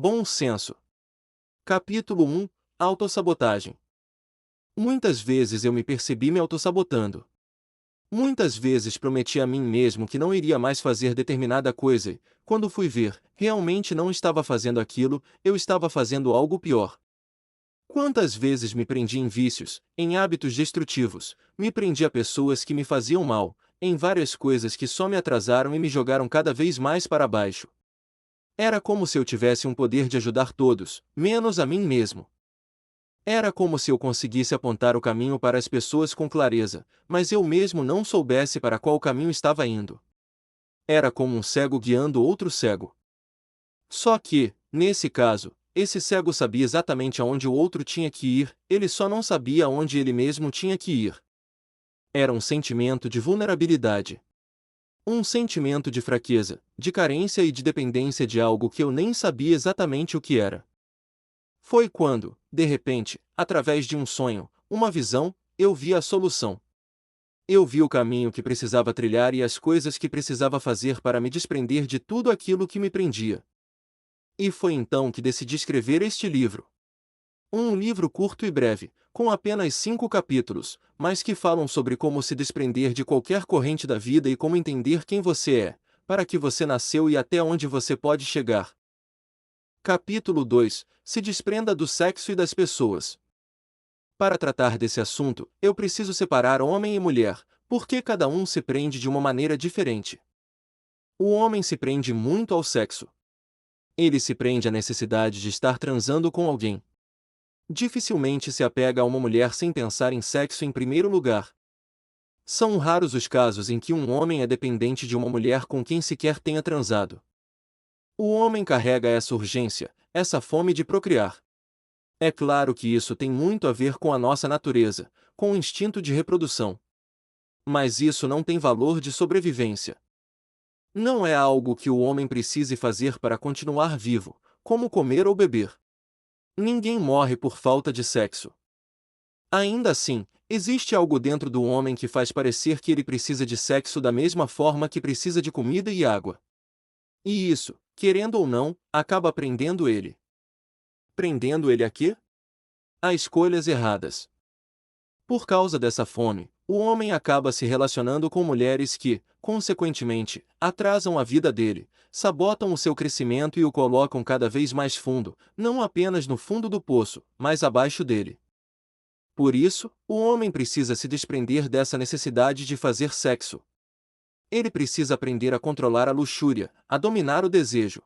Bom senso. Capítulo 1. Autossabotagem. Muitas vezes eu me percebi me autossabotando. Muitas vezes prometi a mim mesmo que não iria mais fazer determinada coisa e, quando fui ver, realmente não estava fazendo aquilo, eu estava fazendo algo pior. Quantas vezes me prendi em vícios, em hábitos destrutivos, me prendi a pessoas que me faziam mal, em várias coisas que só me atrasaram e me jogaram cada vez mais para baixo. Era como se eu tivesse um poder de ajudar todos, menos a mim mesmo. Era como se eu conseguisse apontar o caminho para as pessoas com clareza, mas eu mesmo não soubesse para qual caminho estava indo. Era como um cego guiando outro cego. Só que, nesse caso, esse cego sabia exatamente aonde o outro tinha que ir, ele só não sabia aonde ele mesmo tinha que ir. Era um sentimento de vulnerabilidade. Um sentimento de fraqueza, de carência e de dependência de algo que eu nem sabia exatamente o que era. Foi quando, de repente, através de um sonho, uma visão, eu vi a solução. Eu vi o caminho que precisava trilhar e as coisas que precisava fazer para me desprender de tudo aquilo que me prendia. E foi então que decidi escrever este livro. Um livro curto e breve, com apenas 5 capítulos, mas que falam sobre como se desprender de qualquer corrente da vida e como entender quem você é, para que você nasceu e até onde você pode chegar. Capítulo 2. Se desprenda do sexo e das pessoas. Para tratar desse assunto, eu preciso separar homem e mulher, porque cada um se prende de uma maneira diferente. O homem se prende muito ao sexo. Ele se prende à necessidade de estar transando com alguém. Dificilmente se apega a uma mulher sem pensar em sexo em primeiro lugar. São raros os casos em que um homem é dependente de uma mulher com quem sequer tenha transado. O homem carrega essa urgência, essa fome de procriar. É claro que isso tem muito a ver com a nossa natureza, com o instinto de reprodução. Mas isso não tem valor de sobrevivência. Não é algo que o homem precise fazer para continuar vivo, como comer ou beber. Ninguém morre por falta de sexo. Ainda assim, existe algo dentro do homem que faz parecer que ele precisa de sexo da mesma forma que precisa de comida e água. E isso, querendo ou não, acaba prendendo ele. Prendendo ele a quê? A escolhas erradas. Por causa dessa fome, o homem acaba se relacionando com mulheres que, consequentemente, atrasam a vida dele, sabotam o seu crescimento e o colocam cada vez mais fundo, não apenas no fundo do poço, mas abaixo dele. Por isso, o homem precisa se desprender dessa necessidade de fazer sexo. Ele precisa aprender a controlar a luxúria, a dominar o desejo.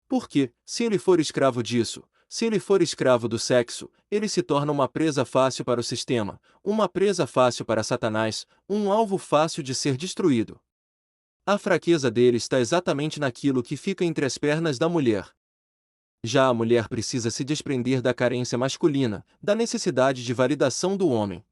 Porque, se ele for escravo disso, se ele for escravo do sexo, ele se torna uma presa fácil para o sistema, uma presa fácil para Satanás, um alvo fácil de ser destruído. A fraqueza dele está exatamente naquilo que fica entre as pernas da mulher. Já a mulher precisa se desprender da carência masculina, da necessidade de validação do homem.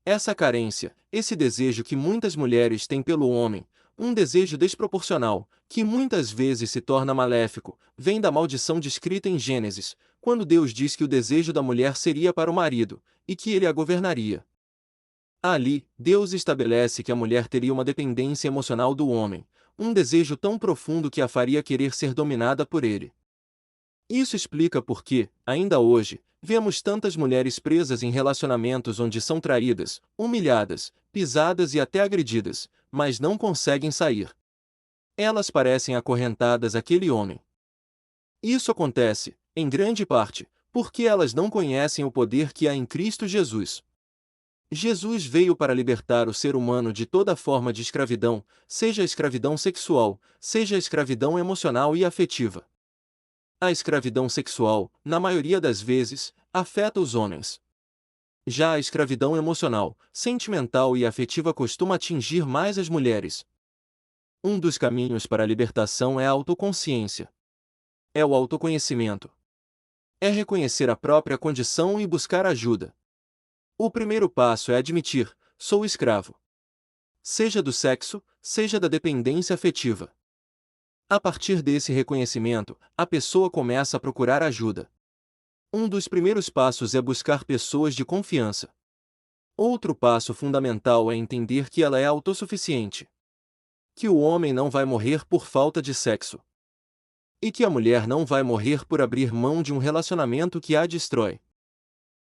Essa carência, esse desejo que muitas mulheres têm pelo homem, um desejo desproporcional, que muitas vezes se torna maléfico, vem da maldição descrita em Gênesis, quando Deus diz que o desejo da mulher seria para o marido, e que ele a governaria. Ali, Deus estabelece que a mulher teria uma dependência emocional do homem, um desejo tão profundo que a faria querer ser dominada por ele. Isso explica por que, ainda hoje, vemos tantas mulheres presas em relacionamentos onde são traídas, humilhadas, pisadas e até agredidas, mas não conseguem sair. Elas parecem acorrentadas àquele homem. Isso acontece, em grande parte, porque elas não conhecem o poder que há em Cristo Jesus. Jesus veio para libertar o ser humano de toda forma de escravidão, seja a escravidão sexual, seja a escravidão emocional e afetiva. A escravidão sexual, na maioria das vezes, afeta os homens. Já a escravidão emocional, sentimental e afetiva costuma atingir mais as mulheres. Um dos caminhos para a libertação é a autoconsciência. É o autoconhecimento. É reconhecer a própria condição e buscar ajuda. O primeiro passo é admitir: sou escravo. Seja do sexo, seja da dependência afetiva. A partir desse reconhecimento, a pessoa começa a procurar ajuda. Um dos primeiros passos é buscar pessoas de confiança. Outro passo fundamental é entender que ela é autossuficiente. Que o homem não vai morrer por falta de sexo. E que a mulher não vai morrer por abrir mão de um relacionamento que a destrói.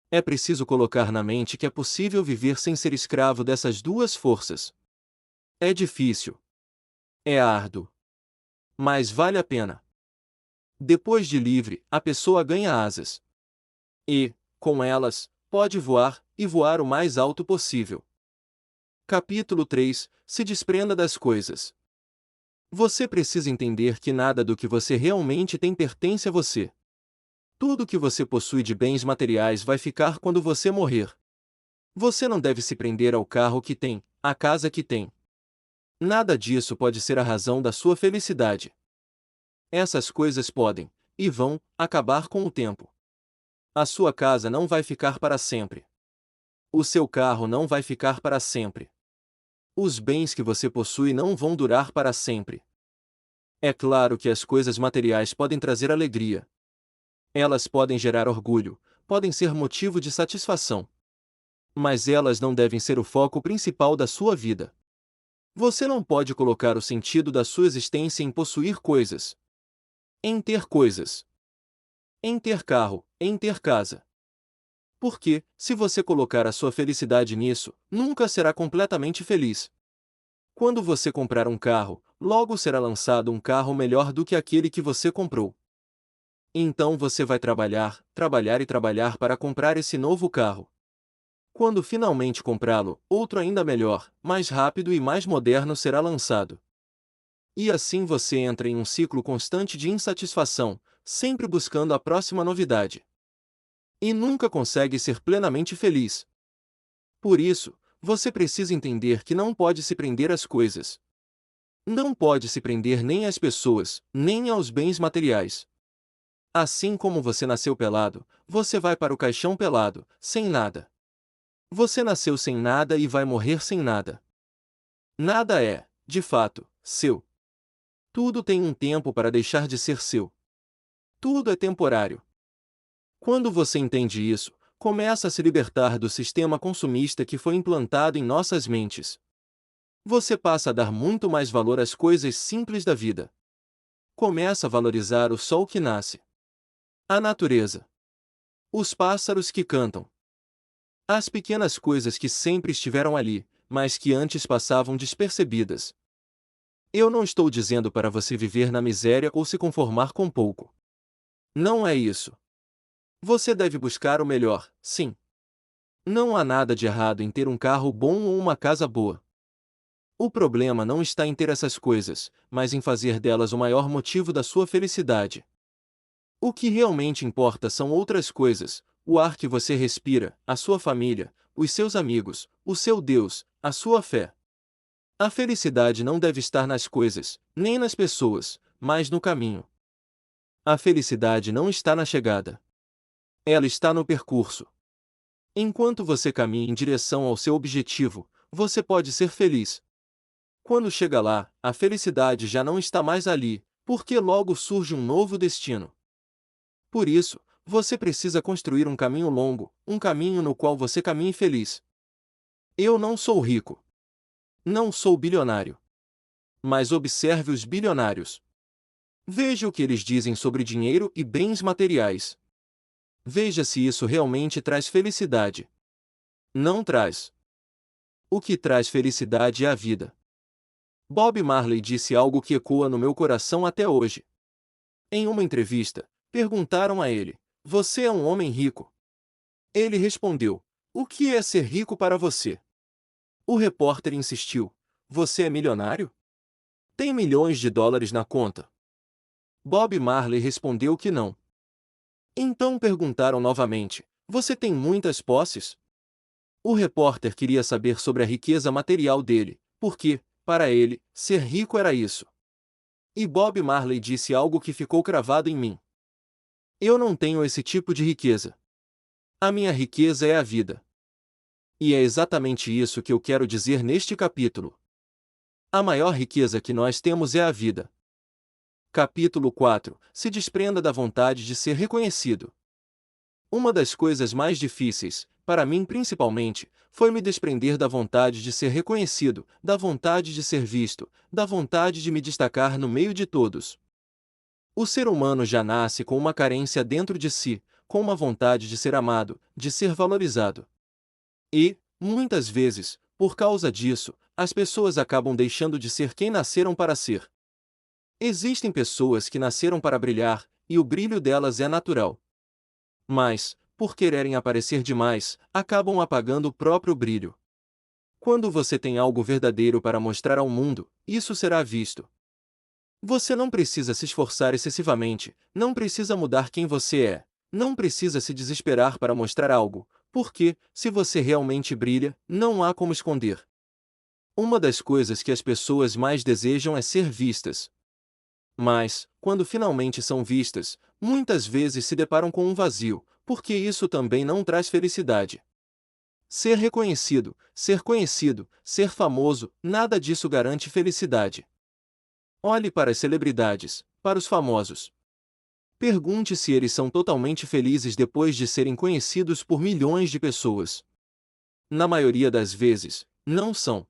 É preciso colocar na mente que é possível viver sem ser escravo dessas duas forças. É difícil. É árduo. Mas vale a pena. Depois de livre, a pessoa ganha asas. E, com elas, pode voar, e voar o mais alto possível. Capítulo 3. Se desprenda das coisas. Você precisa entender que nada do que você realmente tem pertence a você. Tudo que você possui de bens materiais vai ficar quando você morrer. Você não deve se prender ao carro que tem, à casa que tem. Nada disso pode ser a razão da sua felicidade. Essas coisas podem, e vão, acabar com o tempo. A sua casa não vai ficar para sempre. O seu carro não vai ficar para sempre. Os bens que você possui não vão durar para sempre. É claro que as coisas materiais podem trazer alegria. Elas podem gerar orgulho, podem ser motivo de satisfação. Mas elas não devem ser o foco principal da sua vida. Você não pode colocar o sentido da sua existência em possuir coisas. Em ter coisas. Em ter carro, em ter casa. Porque, se você colocar a sua felicidade nisso, nunca será completamente feliz. Quando você comprar um carro, logo será lançado um carro melhor do que aquele que você comprou. Então você vai trabalhar, trabalhar e trabalhar para comprar esse novo carro. Quando finalmente comprá-lo, outro ainda melhor, mais rápido e mais moderno será lançado. E assim você entra em um ciclo constante de insatisfação, sempre buscando a próxima novidade. E nunca consegue ser plenamente feliz. Por isso, você precisa entender que não pode se prender às coisas. Não pode se prender nem às pessoas, nem aos bens materiais. Assim como você nasceu pelado, você vai para o caixão pelado, sem nada. Você nasceu sem nada e vai morrer sem nada. Nada é, de fato, seu. Tudo tem um tempo para deixar de ser seu. Tudo é temporário. Quando você entende isso, começa a se libertar do sistema consumista que foi implantado em nossas mentes. Você passa a dar muito mais valor às coisas simples da vida. Começa a valorizar o sol que nasce, a natureza, os pássaros que cantam, as pequenas coisas que sempre estiveram ali, mas que antes passavam despercebidas. Eu não estou dizendo para você viver na miséria ou se conformar com pouco. Não é isso. Você deve buscar o melhor, sim. Não há nada de errado em ter um carro bom ou uma casa boa. O problema não está em ter essas coisas, mas em fazer delas o maior motivo da sua felicidade. O que realmente importa são outras coisas: o ar que você respira, a sua família, os seus amigos, o seu Deus, a sua fé. A felicidade não deve estar nas coisas, nem nas pessoas, mas no caminho. A felicidade não está na chegada. Ela está no percurso. Enquanto você caminha em direção ao seu objetivo, você pode ser feliz. Quando chega lá, a felicidade já não está mais ali, porque logo surge um novo destino. Por isso, você precisa construir um caminho longo, um caminho no qual você caminhe feliz. Eu não sou rico. Não sou bilionário. Mas observe os bilionários. Veja o que eles dizem sobre dinheiro e bens materiais. Veja se isso realmente traz felicidade. Não traz. O que traz felicidade é a vida. Bob Marley disse algo que ecoa no meu coração até hoje. Em uma entrevista, perguntaram a ele: "Você é um homem rico?" Ele respondeu: "O que é ser rico para você?" O repórter insistiu: "Você é milionário? Tem milhões de dólares na conta?" Bob Marley respondeu que não. Então perguntaram novamente: "Você tem muitas posses?" O repórter queria saber sobre a riqueza material dele, porque, para ele, ser rico era isso. E Bob Marley disse algo que ficou cravado em mim: "Eu não tenho esse tipo de riqueza. A minha riqueza é a vida." E é exatamente isso que eu quero dizer neste capítulo. A maior riqueza que nós temos é a vida. Capítulo 4. Se desprenda da vontade de ser reconhecido. Uma das coisas mais difíceis, para mim principalmente, foi me desprender da vontade de ser reconhecido, da vontade de ser visto, da vontade de me destacar no meio de todos. O ser humano já nasce com uma carência dentro de si, com uma vontade de ser amado, de ser valorizado. E, muitas vezes, por causa disso, as pessoas acabam deixando de ser quem nasceram para ser. Existem pessoas que nasceram para brilhar, e o brilho delas é natural. Mas, por quererem aparecer demais, acabam apagando o próprio brilho. Quando você tem algo verdadeiro para mostrar ao mundo, isso será visto. Você não precisa se esforçar excessivamente, não precisa mudar quem você é, não precisa se desesperar para mostrar algo, porque, se você realmente brilha, não há como esconder. Uma das coisas que as pessoas mais desejam é ser vistas. Mas, quando finalmente são vistas, muitas vezes se deparam com um vazio, porque isso também não traz felicidade. Ser reconhecido, ser conhecido, ser famoso, nada disso garante felicidade. Olhe para as celebridades, para os famosos. Pergunte se eles são totalmente felizes depois de serem conhecidos por milhões de pessoas. Na maioria das vezes, não são.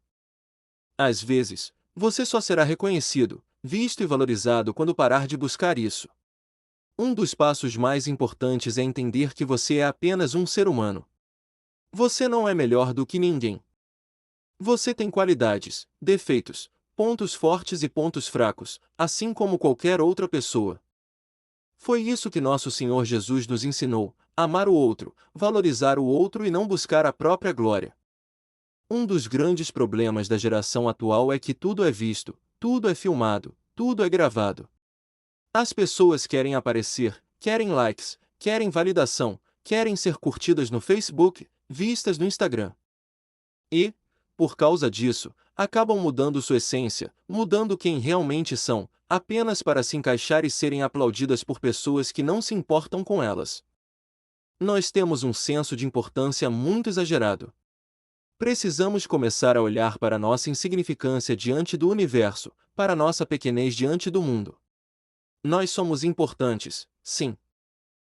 Às vezes, você só será reconhecido, visto e valorizado quando parar de buscar isso. Um dos passos mais importantes é entender que você é apenas um ser humano. Você não é melhor do que ninguém. Você tem qualidades, defeitos, pontos fortes e pontos fracos, assim como qualquer outra pessoa. Foi isso que nosso Senhor Jesus nos ensinou: amar o outro, valorizar o outro e não buscar a própria glória. Um dos grandes problemas da geração atual é que tudo é visto, tudo é filmado, tudo é gravado. As pessoas querem aparecer, querem likes, querem validação, querem ser curtidas no Facebook, vistas no Instagram. E, por causa disso, acabam mudando sua essência, mudando quem realmente são, apenas para se encaixar e serem aplaudidas por pessoas que não se importam com elas. Nós temos um senso de importância muito exagerado. Precisamos começar a olhar para nossa insignificância diante do universo, para nossa pequenez diante do mundo. Nós somos importantes, sim.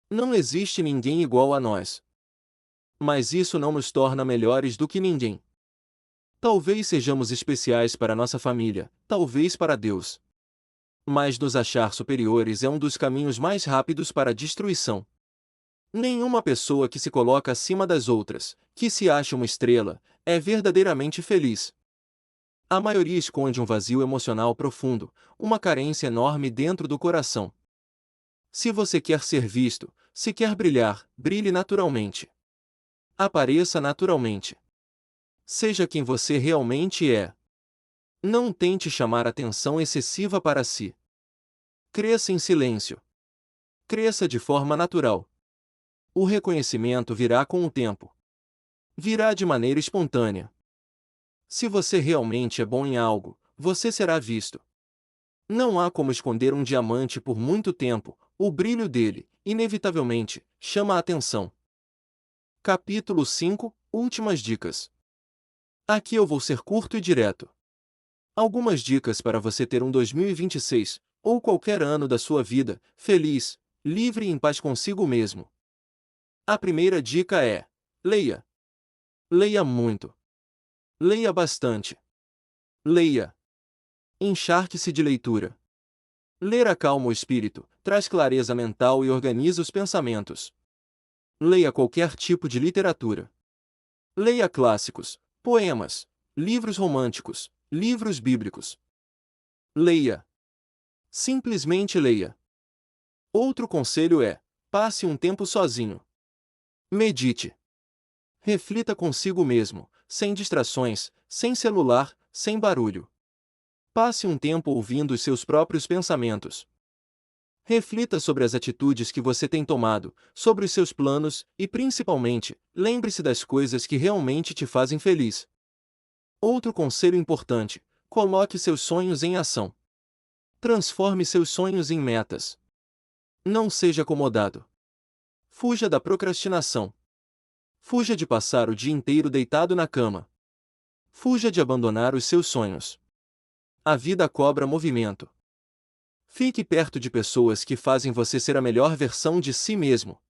Não existe ninguém igual a nós. Mas isso não nos torna melhores do que ninguém. Talvez sejamos especiais para nossa família, talvez para Deus. Mas nos achar superiores é um dos caminhos mais rápidos para a destruição. Nenhuma pessoa que se coloca acima das outras, que se acha uma estrela, é verdadeiramente feliz. A maioria esconde um vazio emocional profundo, uma carência enorme dentro do coração. Se você quer ser visto, se quer brilhar, brilhe naturalmente. Apareça naturalmente. Seja quem você realmente é. Não tente chamar atenção excessiva para si. Cresça em silêncio. Cresça de forma natural. O reconhecimento virá com o tempo. Virá de maneira espontânea. Se você realmente é bom em algo, você será visto. Não há como esconder um diamante por muito tempo, o brilho dele, inevitavelmente, chama a atenção. Capítulo 5 – Últimas dicas. Aqui eu vou ser curto e direto. Algumas dicas para você ter um 2026, ou qualquer ano da sua vida, feliz, livre e em paz consigo mesmo. A primeira dica é: leia. Leia muito. Leia bastante. Leia. Encharque-se de leitura. Ler acalma o espírito, traz clareza mental e organiza os pensamentos. Leia qualquer tipo de literatura. Leia clássicos, poemas, livros românticos, livros bíblicos. Leia. Simplesmente leia. Outro conselho é: passe um tempo sozinho. Medite. Reflita consigo mesmo, sem distrações, sem celular, sem barulho. Passe um tempo ouvindo os seus próprios pensamentos. Reflita sobre as atitudes que você tem tomado, sobre os seus planos e, principalmente, lembre-se das coisas que realmente te fazem feliz. Outro conselho importante: coloque seus sonhos em ação. Transforme seus sonhos em metas. Não seja acomodado. Fuja da procrastinação. Fuja de passar o dia inteiro deitado na cama. Fuja de abandonar os seus sonhos. A vida cobra movimento. Fique perto de pessoas que fazem você ser a melhor versão de si mesmo.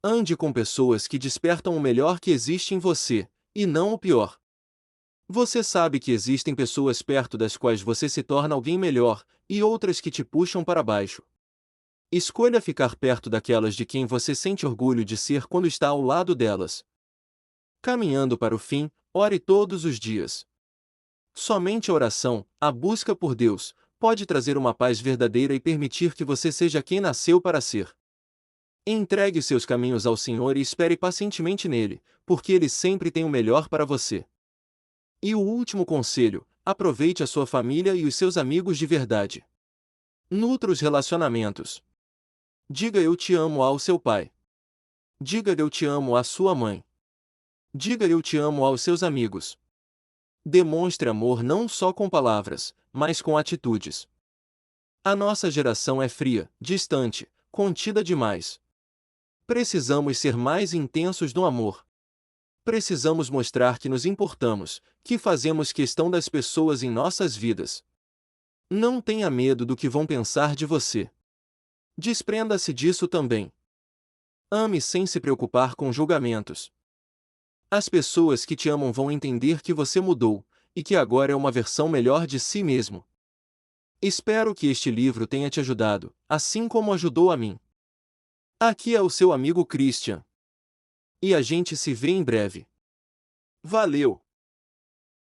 Ande com pessoas que despertam o melhor que existe em você, e não o pior. Você sabe que existem pessoas perto das quais você se torna alguém melhor, e outras que te puxam para baixo. Escolha ficar perto daquelas de quem você sente orgulho de ser quando está ao lado delas. Caminhando para o fim, ore todos os dias. Somente a oração, a busca por Deus, pode trazer uma paz verdadeira e permitir que você seja quem nasceu para ser. Entregue seus caminhos ao Senhor e espere pacientemente nele, porque ele sempre tem o melhor para você. E o último conselho: aproveite a sua família e os seus amigos de verdade. Nutra os relacionamentos. Diga eu te amo ao seu pai. Diga eu te amo à sua mãe. Diga eu te amo aos seus amigos. Demonstre amor não só com palavras, mas com atitudes. A nossa geração é fria, distante, contida demais. Precisamos ser mais intensos no amor. Precisamos mostrar que nos importamos, que fazemos questão das pessoas em nossas vidas. Não tenha medo do que vão pensar de você. Desprenda-se disso também. Ame sem se preocupar com julgamentos. As pessoas que te amam vão entender que você mudou, e que agora é uma versão melhor de si mesmo. Espero que este livro tenha te ajudado, assim como ajudou a mim. Aqui é o seu amigo Christian. E a gente se vê em breve. Valeu!